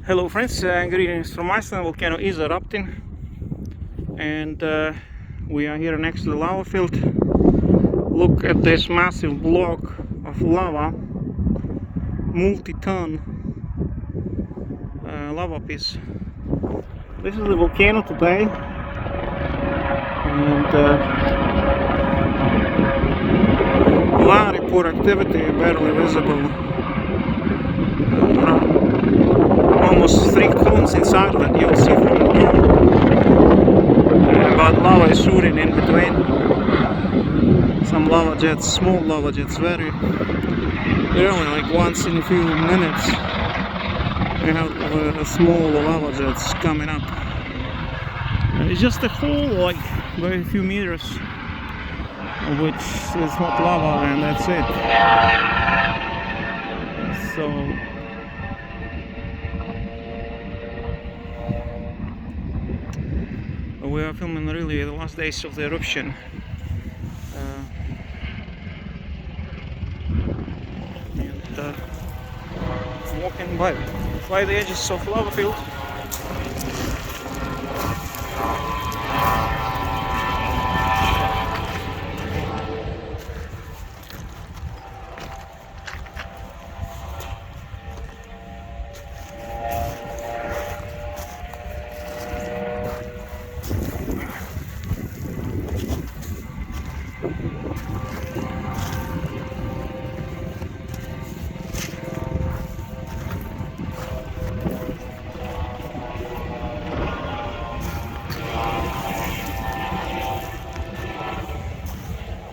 Hello friends, greetings from Iceland. Volcano is erupting and we are here next to the lava field. Look at this massive block of lava, multi-ton lava piece. This is the volcano today, and Litlihrutur activity barely visible. Almost 3 cones inside that you'll see from the drone, but lava is shooting in between. Some lava jets, small lava jets, very rarely, like once in a few minutes we have small lava jets coming up. It's just a hole, like very few meters, which is not lava, and that's it. So we are filming really the last days of the eruption. And walking by the edges of lava field.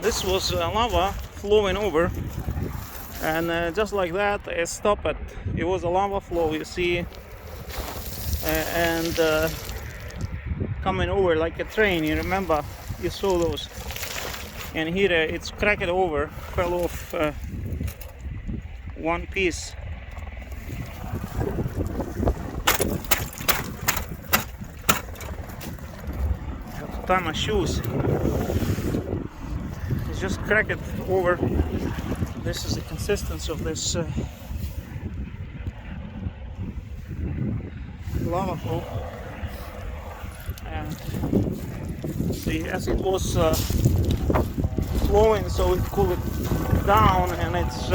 This was lava flowing over, and just like that it stopped. It was a lava flow, you see, and coming over like a train. You remember, you saw those, and here it's cracked over, fell off one piece. I have to tie my shoes. Just crack it over. This is the consistency of this lava flow, and see, as it was flowing, so it cooled down, and it's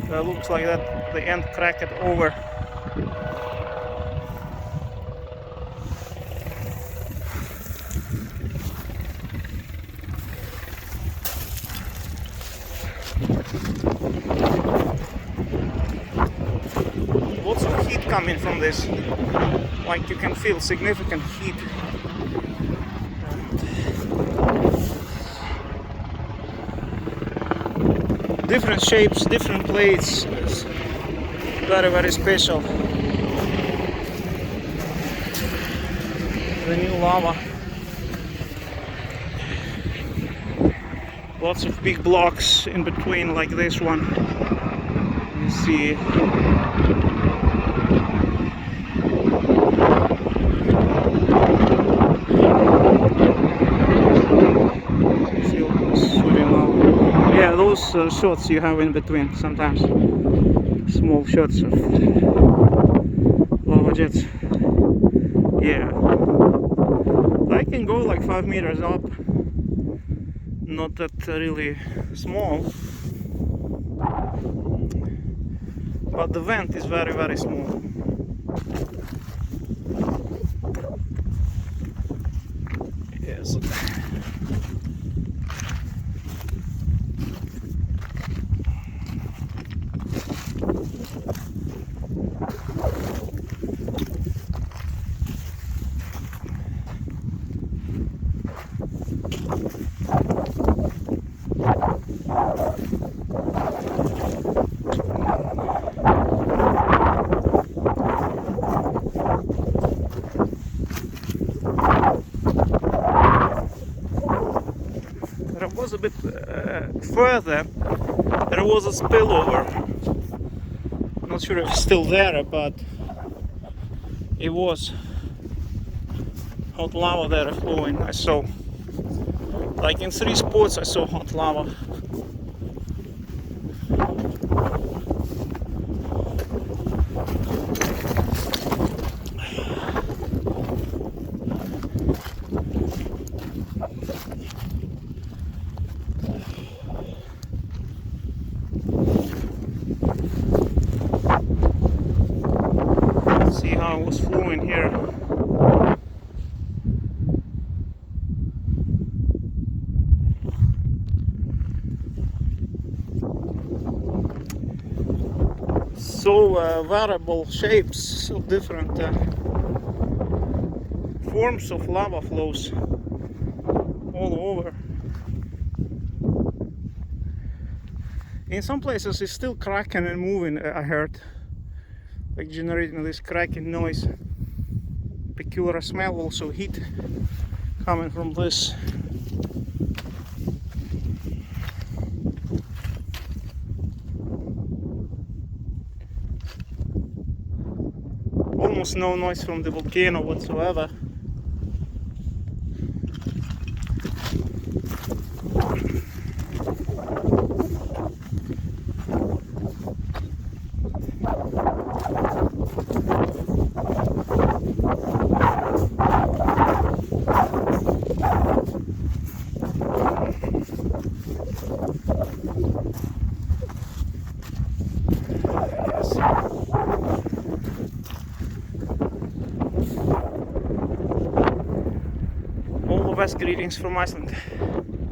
looks like that the end cracked over. Lots of heat coming from this, like you can feel significant heat. Different shapes, different plates. It's very special. The new lava. Lots of big blocks in between, like this one. You see. Yeah, those shots you have in between sometimes. Small shots of lava jets. Yeah. They can go like 5 meters up. Not that really small. But the vent is very small. Yes. There was a bit further, there was a spillover. I'm not sure if it's still there, but it was hot lava there flowing. I saw, like in 3 spots I saw hot lava. variable shapes of different forms of lava flows all over. In some places it's still cracking and moving, I heard, like generating this cracking noise. Peculiar smell, also heat coming from this. Almost no noise from the volcano whatsoever. All the best greetings from Iceland.